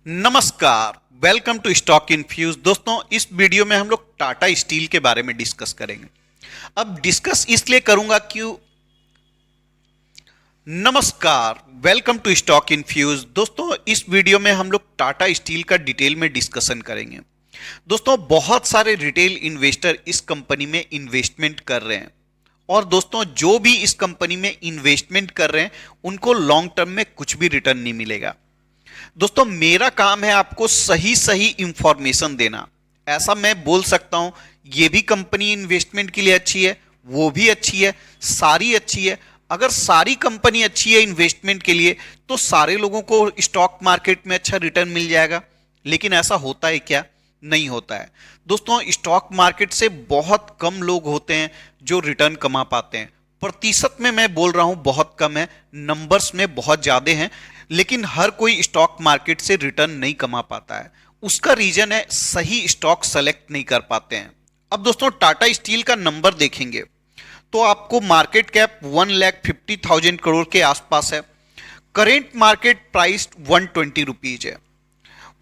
नमस्कार, welcome to stock infuse. दोस्तों, इस वीडियो में हम लोग टाटा स्टील के बारे में डिस्कस करेंगे। अब डिस्कस इसलिए करूंगा क्यों नमस्कार, वेलकम टू स्टॉक इन्फ्यूज। दोस्तों, इस वीडियो में हम लोग टाटा स्टील का डिटेल में डिस्कशन करेंगे। दोस्तों, बहुत सारे रिटेल इन्वेस्टर इस कंपनी में इन्वेस्टमेंट कर रहे हैं और दोस्तों जो भी इस कंपनी में इन्वेस्टमेंट कर रहे हैं उनको लॉन्ग टर्म में कुछ भी रिटर्न नहीं मिलेगा। दोस्तों, मेरा काम है आपको सही सही इंफॉर्मेशन देना। ऐसा मैं बोल सकता हूं ये भी कंपनी इन्वेस्टमेंट के लिए अच्छी है, वो भी अच्छी है, सारी अच्छी है। अगर सारी कंपनी अच्छी है इन्वेस्टमेंट के लिए तो सारे लोगों को स्टॉक मार्केट में अच्छा रिटर्न मिल जाएगा। लेकिन ऐसा होता है क्या? नहीं होता है। दोस्तों, स्टॉक मार्केट से बहुत कम लोग होते हैं जो रिटर्न कमा पाते हैं। प्रतिशत में मैं बोल रहा हूं बहुत कम है, नंबर्स में बहुत ज्यादा हैं। लेकिन हर कोई स्टॉक मार्केट से रिटर्न नहीं कमा पाता है। उसका रीजन है सही स्टॉक सेलेक्ट नहीं कर पाते हैं। अब दोस्तों, टाटा स्टील का नंबर देखेंगे तो आपको मार्केट कैप 1,50,000 करोड़ के आसपास है। करेंट मार्केट प्राइस 120 रुपीज है।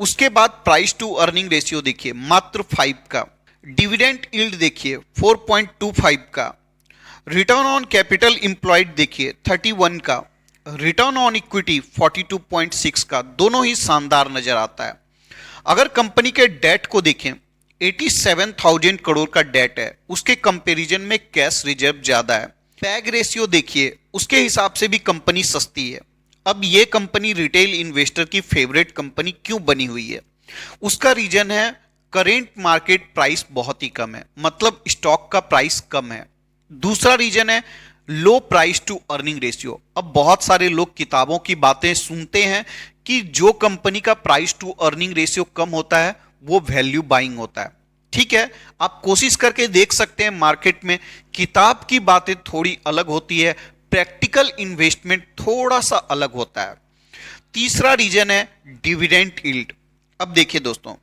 उसके बाद प्राइस टू अर्निंग रेशियो देखिए मात्र 5 का। डिविडेंड यील्ड देखिए 4.25 का। रिटर्न ऑन कैपिटल इंप्लॉयड देखिए 31 का। रिटर्न ऑन इक्विटी 42.6 का। दोनों ही शानदार नजर आता है। अगर कंपनी के डेट को देखें 87,000 करोड़ का डेट है, उसके कंपैरिजन में कैश रिजर्व ज्यादा है। पैग रेशियो देखिए, उसके हिसाब से भी कंपनी सस्ती है। अब ये कंपनी रिटेल इन्वेस्टर की फेवरेट कंपनी क्यों बनी हुई है? उसका रीजन है करेंट मार्केट प्राइस बहुत ही कम है, मतलब स्टॉक का प्राइस कम है। दूसरा रीजन है low price to earning ratio. अब बहुत सारे लोग किताबों की बातें सुनते हैं कि जो कंपनी का प्राइस टू अर्निंग रेशियो कम होता है वो वैल्यू बाइंग होता है। ठीक है, आप कोशिश करके देख सकते हैं। मार्केट में किताब की बातें थोड़ी अलग होती है, प्रैक्टिकल इन्वेस्टमेंट थोड़ा सा अलग होता है। तीसरा रीजन है डिविडेंड यील्ड। अब देखिए दोस्तों,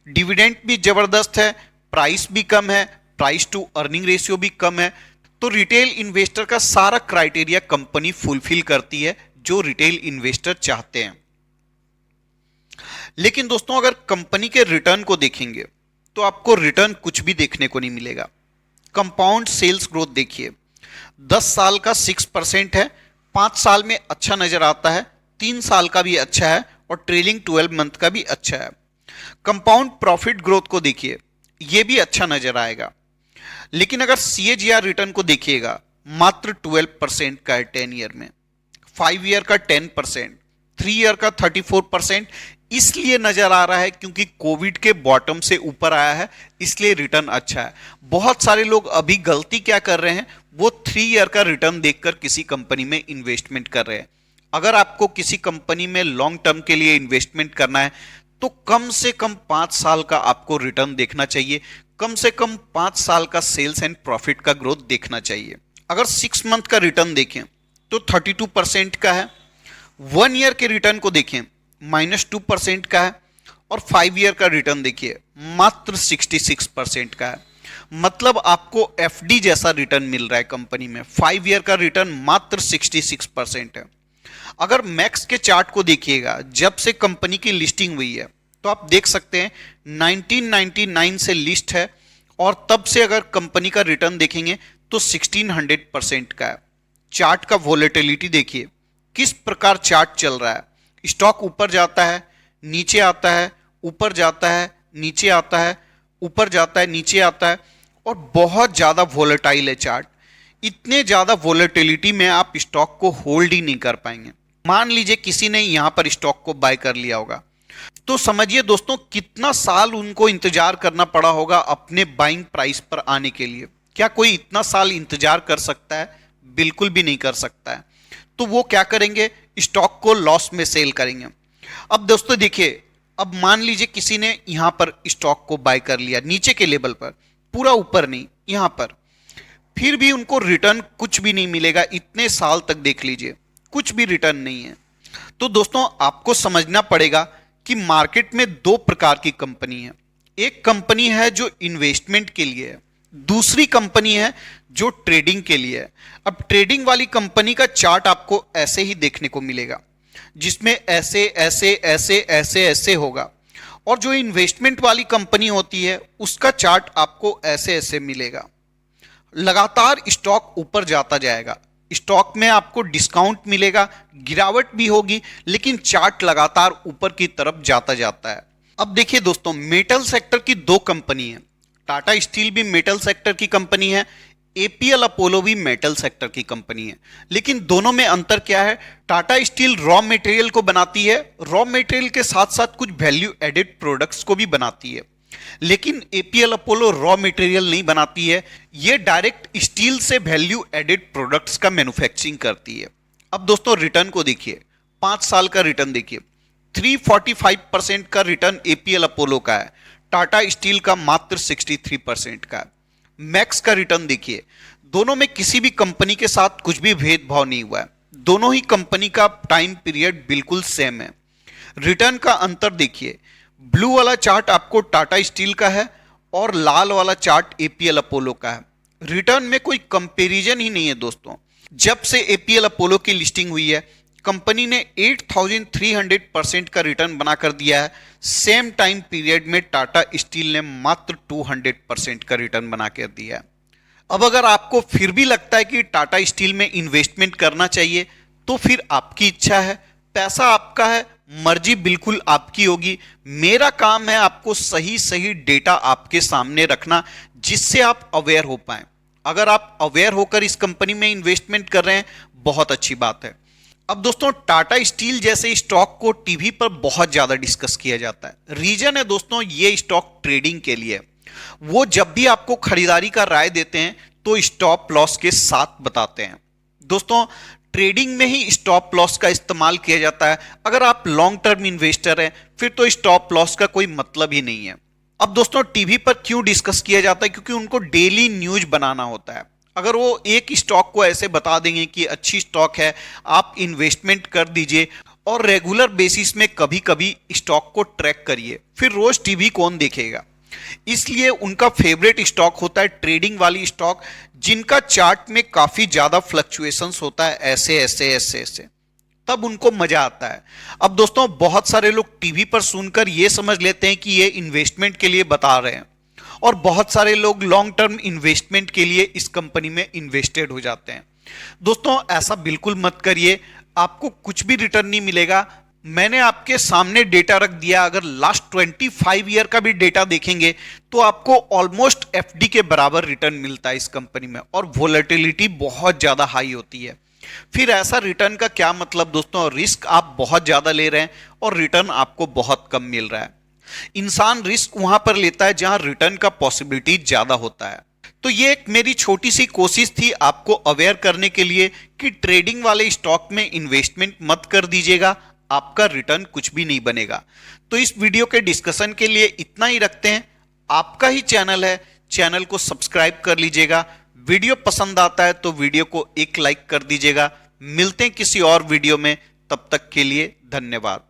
डिविडेंड भी जबरदस्त है, प्राइस भी कम है, प्राइस टू अर्निंग रेशियो भी कम है। तो रिटेल इन्वेस्टर का सारा क्राइटेरिया कंपनी फुलफिल करती है जो रिटेल इन्वेस्टर चाहते हैं। लेकिन दोस्तों, अगर कंपनी के रिटर्न को देखेंगे तो आपको रिटर्न कुछ भी देखने को नहीं मिलेगा। कंपाउंड सेल्स ग्रोथ देखिए 10 साल का 6% है, 5 साल में अच्छा नजर आता है, 3 साल का भी अच्छा है और ट्रेलिंग 12 मंथ का भी अच्छा है। कंपाउंड प्रॉफिट ग्रोथ को देखिए, यह भी अच्छा नजर आएगा। लेकिन अगर CAGR रिटर्न को देखिएगा मात्र 12% का है 10 ईयर में, 5 ईयर का 10%, 3 ईयर का 34%। इसलिए नजर आ रहा है क्योंकि कोविड के बॉटम से ऊपर आया है, इसलिए रिटर्न अच्छा है। बहुत सारे लोग अभी गलती क्या कर रहे हैं, वो 3 ईयर का रिटर्न देखकर किसी कंपनी में इन्वेस्टमेंट कर रहे हैं। अगर आपको किसी कंपनी में लॉन्ग टर्म के लिए इन्वेस्टमेंट करना है तो कम से कम 5 साल का आपको रिटर्न देखना चाहिए। कम से कम 5 साल का सेल्स एंड प्रॉफिट का ग्रोथ देखना चाहिए। अगर 6 मंथ का रिटर्न देखें तो 32% का है। 1 ईयर के रिटर्न को देखें -2% का है और 5 ईयर का रिटर्न देखिए मात्र 66% का है। मतलब आपको FD जैसा रिटर्न मिल रहा है कंपनी में। 5 ईयर का रिटर्न मात्र 66% है। अगर मैक्स के चार्ट को देखिएगा, जब से कंपनी की लिस्टिंग हुई है तो आप देख सकते हैं 1999 से लिस्ट है और तब से अगर कंपनी का रिटर्न देखेंगे तो 1600% का है। चार्ट का वोलेटिलिटी देखिए किस प्रकार चार्ट चल रहा है। स्टॉक ऊपर जाता है, नीचे आता है, ऊपर जाता है, नीचे आता है, ऊपर जाता है, नीचे आता है और बहुत ज्यादा वोलेटाइल है चार्ट। इतने ज्यादा वोलेटिलिटी में आप स्टॉक को होल्ड ही नहीं कर पाएंगे। मान लीजिए किसी ने यहां पर स्टॉक को बाय कर लिया होगा तो समझिए दोस्तों कितना साल उनको इंतजार करना पड़ा होगा अपने बाइंग प्राइस पर आने के लिए। क्या कोई इतना साल इंतजार कर सकता है? बिल्कुल भी नहीं कर सकता है। तो वो क्या करेंगे, स्टॉक को लॉस में सेल करेंगे। अब दोस्तों देखिए, अब मान लीजिए किसी ने यहां पर स्टॉक को बाय कर लिया नीचे के लेवल पर, पूरा ऊपर नहीं, यहां पर, फिर भी उनको रिटर्न कुछ भी नहीं मिलेगा। इतने साल तक देख लीजिए कुछ भी रिटर्न नहीं है। तो दोस्तों, आपको समझना पड़ेगा कि मार्केट में 2 प्रकार की कंपनी है। एक कंपनी है जो इन्वेस्टमेंट के लिए है, दूसरी कंपनी है जो ट्रेडिंग के लिए है। अब ट्रेडिंग वाली कंपनी का चार्ट आपको ऐसे ही देखने को मिलेगा। जिसमें ऐसे ऐसे ऐसे ऐसे ऐसे होगा, और जो इन्वेस्टमेंट वाली कंपनी होती है उसका चार्ट आपको ऐसे ऐसे मिलेगा। लगातार स्टॉक ऊपर जाता जाएगा, स्टॉक में आपको डिस्काउंट मिलेगा, गिरावट भी होगी, लेकिन चार्ट लगातार ऊपर की तरफ जाता जाता है। अब देखिए दोस्तों, मेटल सेक्टर की दो कंपनी है, टाटा स्टील भी मेटल सेक्टर की कंपनी है, एपीएल अपोलो भी मेटल सेक्टर की कंपनी है, लेकिन दोनों में अंतर क्या है? टाटा स्टील रॉ मटेरियल को बनाती है, रॉ मटेरियल के साथ साथ कुछ वैल्यू एडेड प्रोडक्ट्स को भी बनाती है, लेकिन एपीएल अपोलो रॉ मटेरियल नहीं बनाती है, ये डायरेक्ट स्टील से वैल्यू एडेड प्रोडक्ट्स का मैन्युफैक्चरिंग करती है। अब दोस्तों रिटर्न को देखिए, 5 साल का रिटर्न देखिए, 345% का रिटर्न एपीएल अपोलो का है, टाटा स्टील का मात्र 63% का है। मैक्स का रिटर्न देखिए, दोनों में किसी भी कंपनी के साथ कुछ भी भेदभाव नहीं हुआ है, दोनों ही कंपनी का टाइम पीरियड बिल्कुल सेम है। रिटर्न का अंतर देखिए, ब्लू वाला चार्ट आपको टाटा स्टील का है और लाल वाला चार्ट एपीएल अपोलो का है। रिटर्न में कोई कंपैरिजन ही नहीं है दोस्तों। जब से एपीएल अपोलो की लिस्टिंग हुई है, कंपनी ने 8300% का रिटर्न बना कर दिया है। सेम टाइम पीरियड में टाटा स्टील ने मात्र 200% का रिटर्न बना कर दिया है। अब अगर आपको फिर भी लगता है कि टाटा स्टील में इन्वेस्टमेंट करना चाहिए, तो फिर आपकी इच्छा है, पैसा आपका है, मर्जी बिल्कुल आपकी होगी। मेरा काम है आपको सही सही डेटा आपके सामने रखना, जिससे आप अवेयर हो पाए। अगर आप अवेयर होकर इस कंपनी में इन्वेस्टमेंट कर रहे हैं, बहुत अच्छी बात है। अब दोस्तों, टाटा स्टील जैसे स्टॉक को टीवी पर बहुत ज्यादा डिस्कस किया जाता है। रीजन है दोस्तों, ये स्टॉक ट्रेडिंग के लिए। वो जब भी आपको खरीदारी का राय देते हैं तो स्टॉप लॉस के साथ बताते हैं। दोस्तों, ट्रेडिंग में ही स्टॉप लॉस का इस्तेमाल किया जाता है। अगर आप लॉन्ग टर्म इन्वेस्टर हैं, फिर तो स्टॉप लॉस का कोई मतलब ही नहीं है। अब दोस्तों, टीवी पर क्यों डिस्कस किया जाता है? क्योंकि उनको डेली न्यूज बनाना होता है। अगर वो एक स्टॉक को ऐसे बता देंगे कि अच्छी स्टॉक है, आप इन्वेस्टमेंट कर दीजिए और रेगुलर बेसिस में कभी कभी स्टॉक को ट्रैक करिए, फिर रोज टीवी कौन देखेगा? इसलिए उनका फेवरेट स्टॉक होता है ट्रेडिंग वाली स्टॉक, जिनका चार्ट में काफी ज्यादा फ्लक्चुएशंस होता है, ऐसे ऐसे ऐसे ऐसे, तब उनको मजा आता है। अब दोस्तों, बहुत सारे लोग टीवी पर सुनकर यह समझ लेते हैं कि ये इन्वेस्टमेंट के लिए बता रहे हैं, और बहुत सारे लोग लॉन्ग टर्म इन्वेस्टमेंट के लिए इस कंपनी में इन्वेस्टेड हो जाते हैं। दोस्तों, ऐसा बिल्कुल मत करिए, आपको कुछ भी रिटर्न नहीं मिलेगा। मैंने आपके सामने डेटा रख दिया, अगर लास्ट 25 ईयर का भी डेटा देखेंगे तो आपको ऑलमोस्ट एफडी के बराबर रिटर्न मिलता है इस कंपनी में, और वोलेटिलिटी बहुत ज्यादा हाई होती है। फिर ऐसा रिटर्न का क्या मतलब दोस्तों? रिस्क आप बहुत ज्यादा ले रहे हैं और रिटर्न आपको बहुत कम मिल रहा है। इंसान रिस्क वहां पर लेता है जहां रिटर्न का पॉसिबिलिटी ज्यादा होता है। तो ये एक मेरी छोटी सी कोशिश थी आपको अवेयर करने के लिए कि ट्रेडिंग वाले स्टॉक में इन्वेस्टमेंट मत कर दीजिएगा, आपका रिटर्न कुछ भी नहीं बनेगा। तो इस वीडियो के डिस्कशन के लिए इतना ही रखते हैं। आपका ही चैनल है, चैनल को सब्सक्राइब कर लीजिएगा। वीडियो पसंद आता है तो वीडियो को एक लाइक कर दीजिएगा। मिलते हैं किसी और वीडियो में, तब तक के लिए धन्यवाद।